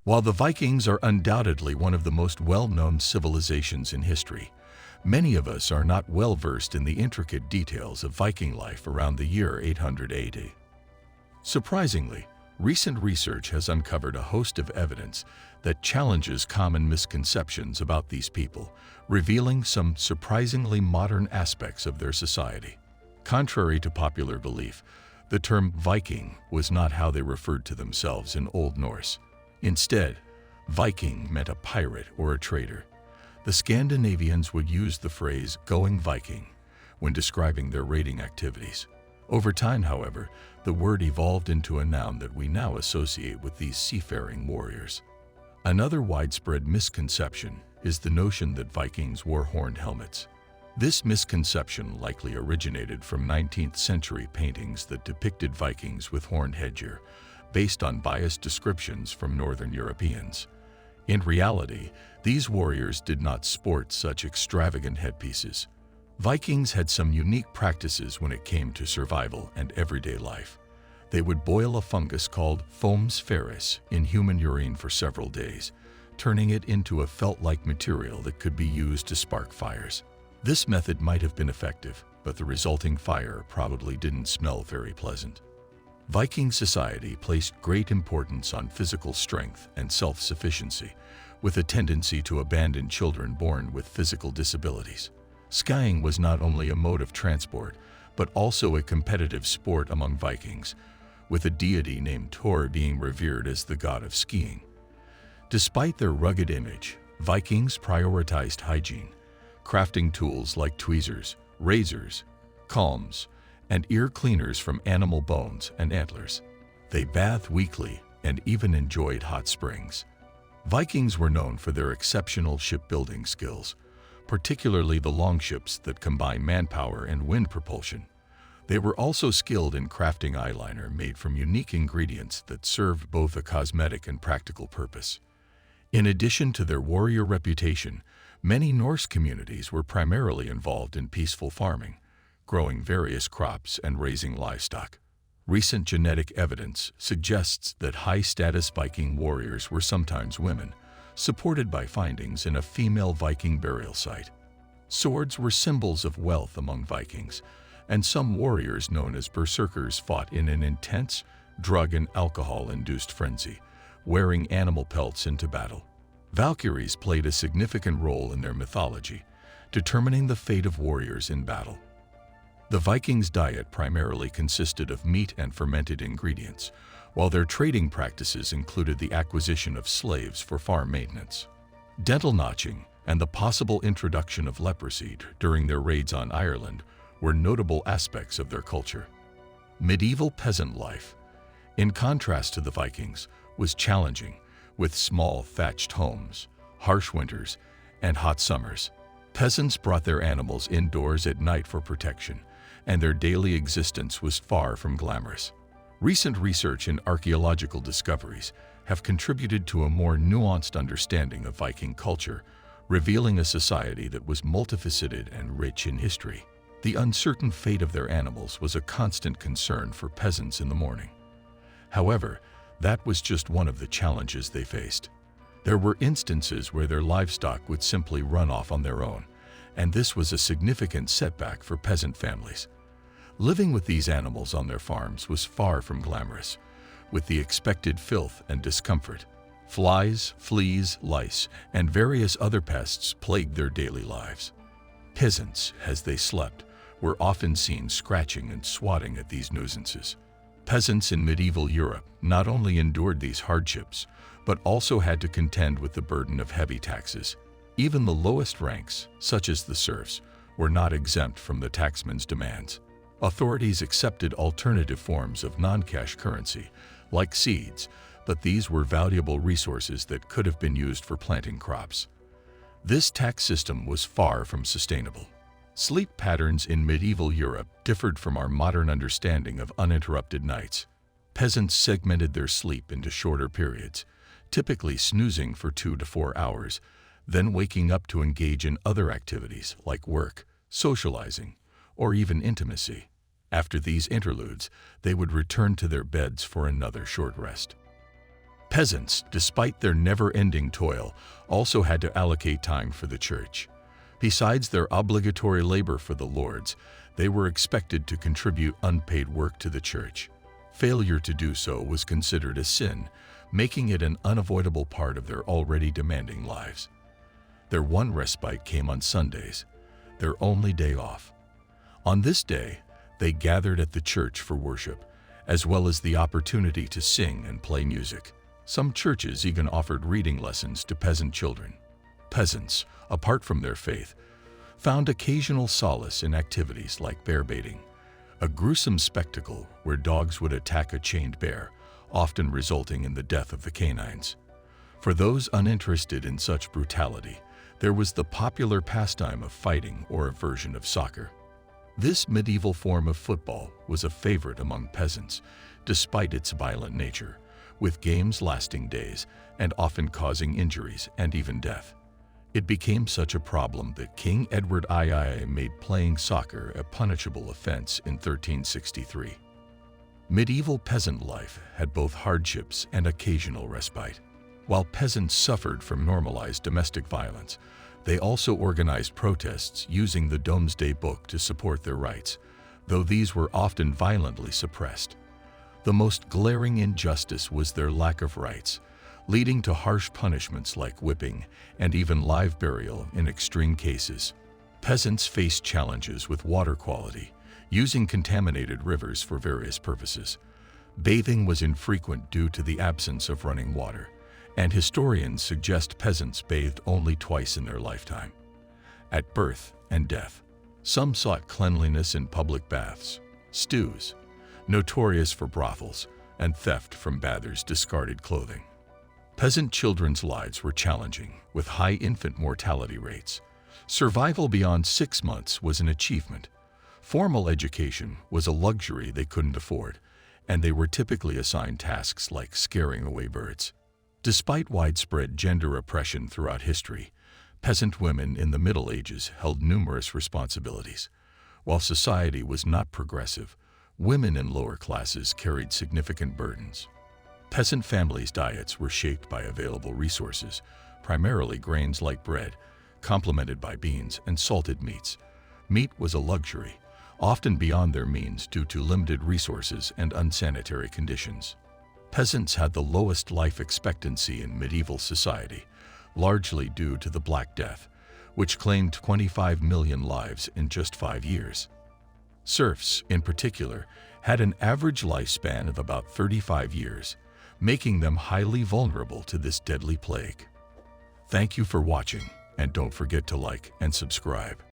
While the Vikings are undoubtedly one of the most well-known civilizations in history, many of us are not well versed in the intricate details of Viking life around the year 800 AD. Surprisingly, recent research has uncovered a host of evidence that challenges common misconceptions about these people, revealing some surprisingly modern aspects of their society. Contrary to popular belief, the term Viking was not how they referred to themselves in Old Norse. Instead, Viking meant a pirate or a trader. The Scandinavians would use the phrase going Viking when describing their raiding activities. Over time, however, the word evolved into a noun that we now associate with these seafaring warriors. Another widespread misconception is the notion that Vikings wore horned helmets. This misconception likely originated from 19th century paintings that depicted Vikings with horned headgear, based on biased descriptions from Northern Europeans. In reality, these warriors did not sport such extravagant headpieces. Vikings had some unique practices when it came to survival and everyday life. They would boil a fungus called fomes ferris in human urine for several days, turning it into a felt-like material that could be used to spark fires. This method might have been effective, but the resulting fire probably didn't smell very pleasant. Viking society placed great importance on physical strength and self-sufficiency, with a tendency to abandon children born with physical disabilities. Skiing was not only a mode of transport, but also a competitive sport among Vikings, with a deity named Thor being revered as the god of skiing. Despite their rugged image, Vikings prioritized hygiene, crafting tools like tweezers, razors, combs, and ear cleaners from animal bones and antlers. They bathed weekly and even enjoyed hot springs. Vikings were known for their exceptional shipbuilding skills, particularly the longships that combine manpower and wind propulsion. They were also skilled in crafting eyeliner made from unique ingredients that served both a cosmetic and practical purpose. In addition to their warrior reputation, many Norse communities were primarily involved in peaceful farming, growing various crops and raising livestock. Recent genetic evidence suggests that high-status Viking warriors were sometimes women, supported by findings in a female Viking burial site. Swords were symbols of wealth among Vikings, and some warriors known as berserkers fought in an intense, drug and alcohol-induced frenzy, wearing animal pelts into battle. Valkyries played a significant role in their mythology, determining the fate of warriors in battle. The Vikings' diet primarily consisted of meat and fermented ingredients, while their trading practices included the acquisition of slaves for farm maintenance. Dental notching and the possible introduction of leprosy during their raids on Ireland were notable aspects of their culture. Medieval peasant life, in contrast to the Vikings, was challenging, with small thatched homes, harsh winters, and hot summers. Peasants brought their animals indoors at night for protection, and their daily existence was far from glamorous. Recent research and archaeological discoveries have contributed to a more nuanced understanding of Viking culture, revealing a society that was multifaceted and rich in history. The uncertain fate of their animals was a constant concern for peasants in the morning. However, that was just one of the challenges they faced. There were instances where their livestock would simply run off on their own, and this was a significant setback for peasant families. Living with these animals on their farms was far from glamorous, with the expected filth and discomfort. Flies, fleas, lice, and various other pests plagued their daily lives. Peasants, as they slept, were often seen scratching and swatting at these nuisances. Peasants in medieval Europe not only endured these hardships, but also had to contend with the burden of heavy taxes. Even the lowest ranks, such as the serfs, were not exempt from the taxman's demands. Authorities accepted alternative forms of non-cash currency, like seeds, but these were valuable resources that could have been used for planting crops. This tax system was far from sustainable. Sleep patterns in medieval Europe differed from our modern understanding of uninterrupted nights. Peasants segmented their sleep into shorter periods, typically snoozing for 2 to 4 hours, then waking up to engage in other activities like work, socializing, or even intimacy. After these interludes, they would return to their beds for another short rest. Peasants, despite their never-ending toil, also had to allocate time for the church. Besides their obligatory labor for the lords, they were expected to contribute unpaid work to the church. Failure to do so was considered a sin, making it an unavoidable part of their already demanding lives. Their one respite came on Sundays, their only day off. On this day, they gathered at the church for worship, as well as the opportunity to sing and play music. Some churches even offered reading lessons to peasant children. Peasants, apart from their faith, found occasional solace in activities like bear baiting, a gruesome spectacle where dogs would attack a chained bear, often resulting in the death of the canines. For those uninterested in such brutality, there was the popular pastime of fighting, or a version of soccer. This medieval form of football was a favorite among peasants, despite its violent nature, with games lasting days and often causing injuries and even death. It became such a problem that King Edward II made playing soccer a punishable offense in 1363. Medieval peasant life had both hardships and occasional respite. While peasants suffered from normalized domestic violence, they also organized protests using the Domesday Book to support their rights, though these were often violently suppressed. The most glaring injustice was their lack of rights, leading to harsh punishments like whipping and even live burial in extreme cases. Peasants faced challenges with water quality, using contaminated rivers for various purposes. Bathing was infrequent due to the absence of running water, and historians suggest peasants bathed only twice in their lifetime, at birth and death. Some sought cleanliness in public baths, stews, notorious for brothels, and theft from bathers' discarded clothing. Peasant children's lives were challenging, with high infant mortality rates. Survival beyond 6 months was an achievement. Formal education was a luxury they couldn't afford, and they were typically assigned tasks like scaring away birds. Despite widespread gender oppression throughout history, peasant women in the Middle Ages held numerous responsibilities. While society was not progressive, women in lower classes carried significant burdens. Peasant families' diets were shaped by available resources, primarily grains like bread, complemented by beans and salted meats. Meat was a luxury, often beyond their means due to limited resources and unsanitary conditions. Peasants had the lowest life expectancy in medieval society, largely due to the Black Death, which claimed 25 million lives in just 5 years. Serfs, in particular, had an average lifespan of about 35 years, making them highly vulnerable to this deadly plague. Thank you for watching, and don't forget to like and subscribe.